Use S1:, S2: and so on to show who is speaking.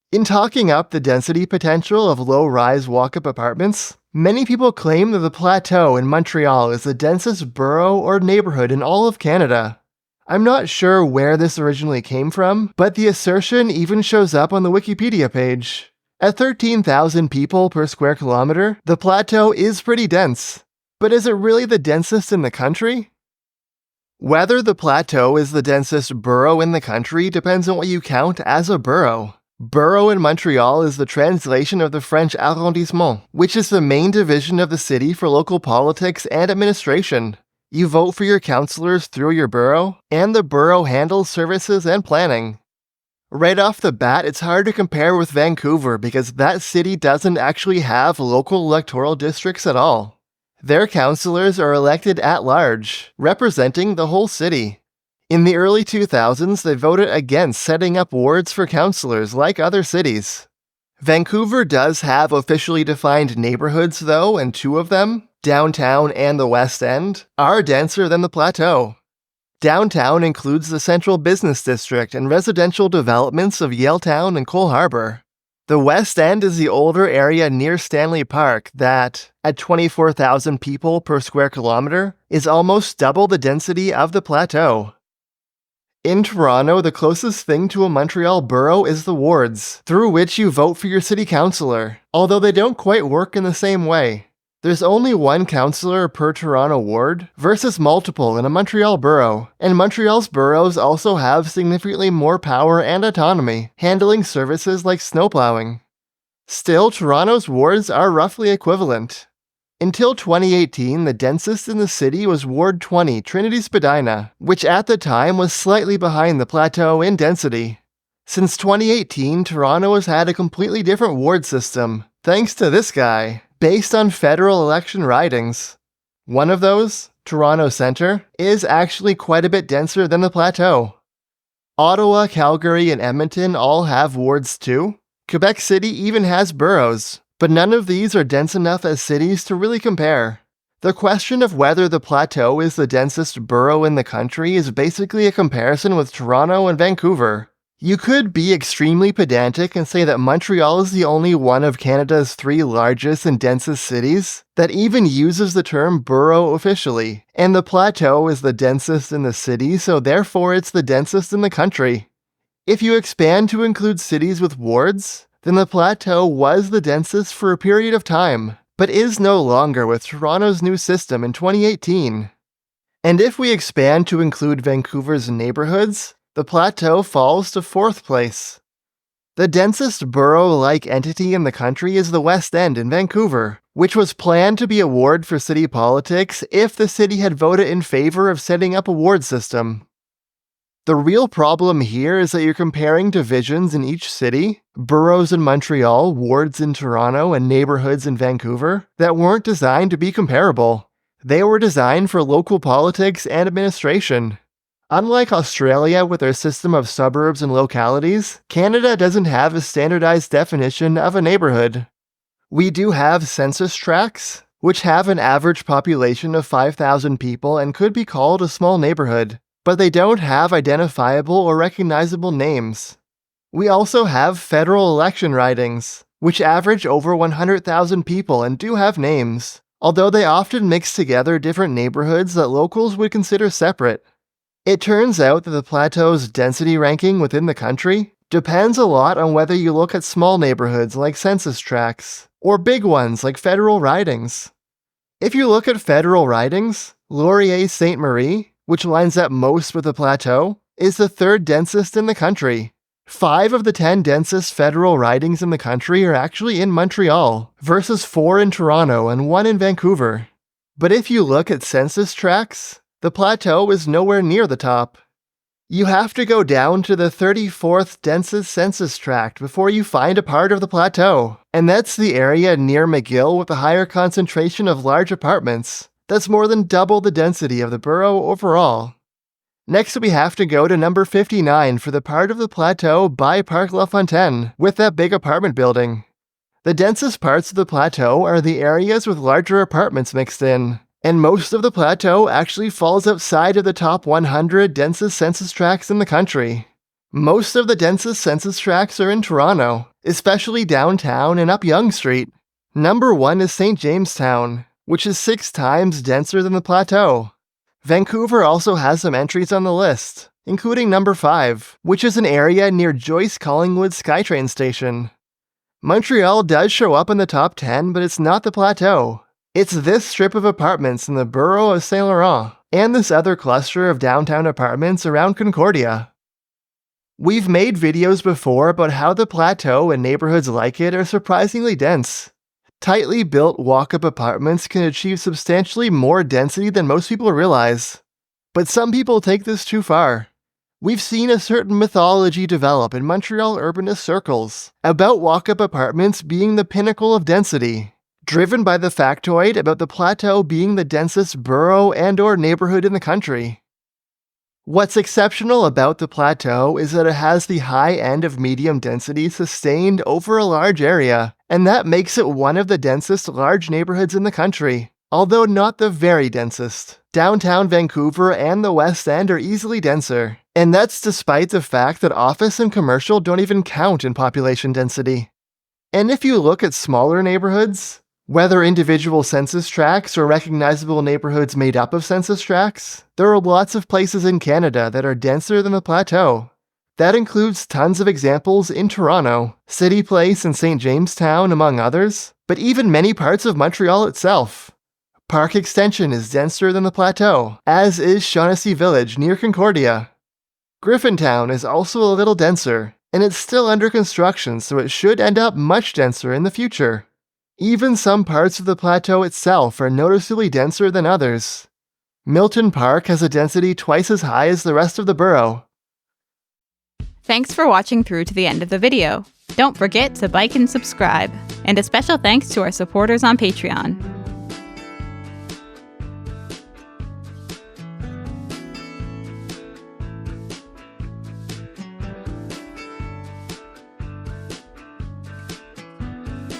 S1: In talking up the density potential of low-rise walk-up apartments, many people claim that the Plateau in Montreal is the densest borough or neighbourhood in all of Canada. I'm not sure where this originally came from, but the assertion even shows up on the Wikipedia page. At 13,000 people per square kilometre, the Plateau is pretty dense. But is it really the densest in the country? Whether the Plateau is the densest borough in the country depends on what you count as a borough. Borough in Montreal is the translation of the French arrondissement, which is the main division of the city for local politics and administration. You vote for your councillors through your borough, and the borough handles services and planning. Right off the bat, it's hard to compare with Vancouver because that city doesn't actually have local electoral districts at all. Their councillors are elected at large, representing the whole city. In the early 2000s, they voted against setting up wards for councillors like other cities. Vancouver does have officially defined neighbourhoods though, and two of them, downtown and the West End, are denser than the Plateau. Downtown includes the central business district and residential developments of Yaletown and Cole Harbour. The West End is the older area near Stanley Park that, at 24,000 people per square kilometre, is almost double the density of the Plateau. In Toronto, the closest thing to a Montreal borough is the wards, through which you vote for your city councillor, although they don't quite work in the same way. There's only one councillor per Toronto ward versus multiple in a Montreal borough, and Montreal's boroughs also have significantly more power and autonomy, handling services like snowplowing. Still, Toronto's wards are roughly equivalent. Until 2018, the densest in the city was Ward 20, Trinity Spadina, which at the time was slightly behind the Plateau in density. Since 2018, Toronto has had a completely different ward system, thanks to this guy, based on federal election ridings. One of those, Toronto Centre, is actually quite a bit denser than the Plateau. Ottawa, Calgary, and Edmonton all have wards too. Quebec City even has boroughs. But none of these are dense enough as cities to really compare. The question of whether the Plateau is the densest borough in the country is basically a comparison with Toronto and Vancouver. You could be extremely pedantic and say that Montreal is the only one of Canada's 3 largest and densest cities that even uses the term borough officially, and the Plateau is the densest in the city, so therefore it's the densest in the country. If you expand to include cities with wards, then the Plateau was the densest for a period of time, but is no longer with Toronto's new system in 2018. And if we expand to include Vancouver's neighbourhoods, the Plateau falls to 4th place. The densest borough-like entity in the country is the West End in Vancouver, which was planned to be a ward for city politics if the city had voted in favour of setting up a ward system. The real problem here is that you're comparing divisions in each city, boroughs in Montreal, wards in Toronto, and neighbourhoods in Vancouver, that weren't designed to be comparable. They were designed for local politics and administration. Unlike Australia with their system of suburbs and localities, Canada doesn't have a standardized definition of a neighbourhood. We do have census tracts, which have an average population of 5,000 people and could be called a small neighbourhood, but they don't have identifiable or recognizable names. We also have federal election ridings, which average over 100,000 people and do have names, although they often mix together different neighborhoods that locals would consider separate. It turns out that the Plateau's density ranking within the country depends a lot on whether you look at small neighborhoods like census tracts, or big ones like federal ridings. If you look at federal ridings, Laurier-Sainte Marie, which lines up most with the Plateau, is the 3rd densest in the country. 5 of the 10 densest federal ridings in the country are actually in Montreal, versus 4 in Toronto and 1 in Vancouver. But if you look at census tracts, the Plateau is nowhere near the top. You have to go down to the 34th densest census tract before you find a part of the Plateau, and that's the area near McGill with a higher concentration of large apartments. That's more than double the density of the borough overall. Next, we have to go to number 59 for the part of the Plateau by Parc La Fontaine, with that big apartment building. The densest parts of the Plateau are the areas with larger apartments mixed in, and most of the Plateau actually falls outside of the top 100 densest census tracts in the country. Most of the densest census tracts are in Toronto, especially downtown and up Yonge Street. Number 1 is St. Jamestown, which is 6 times denser than the Plateau. Vancouver also has some entries on the list, including number 5, which is an area near Joyce Collingwood's SkyTrain station. Montreal does show up in the top 10, but it's not the Plateau. It's this strip of apartments in the borough of Saint Laurent, and this other cluster of downtown apartments around Concordia. We've made videos before about how the Plateau and neighborhoods like it are surprisingly dense. Tightly built walk-up apartments can achieve substantially more density than most people realize. But some people take this too far. We've seen a certain mythology develop in Montreal urbanist circles about walk-up apartments being the pinnacle of density, driven by the factoid about the Plateau being the densest borough and/or neighborhood in the country. What's exceptional about the Plateau is that it has the high end of medium density sustained over a large area, and that makes it one of the densest large neighborhoods in the country, although not the very densest. Downtown Vancouver and the West End are easily denser, and that's despite the fact that office and commercial don't even count in population density. And if you look at smaller neighborhoods, whether individual census tracts or recognizable neighborhoods made up of census tracts, there are lots of places in Canada that are denser than the Plateau. That includes tons of examples in Toronto, City Place and St. Jamestown, among others, but even many parts of Montreal itself. Park Extension is denser than the Plateau, as is Shaughnessy Village near Concordia. Griffintown is also a little denser, and it's still under construction, so it should end up much denser in the future. Even some parts of the Plateau itself are noticeably denser than others. Milton Park has a density twice as high as the rest of the borough.
S2: Thanks for watching through to the end of the video. Don't forget to like and subscribe. And a special thanks to our supporters on Patreon.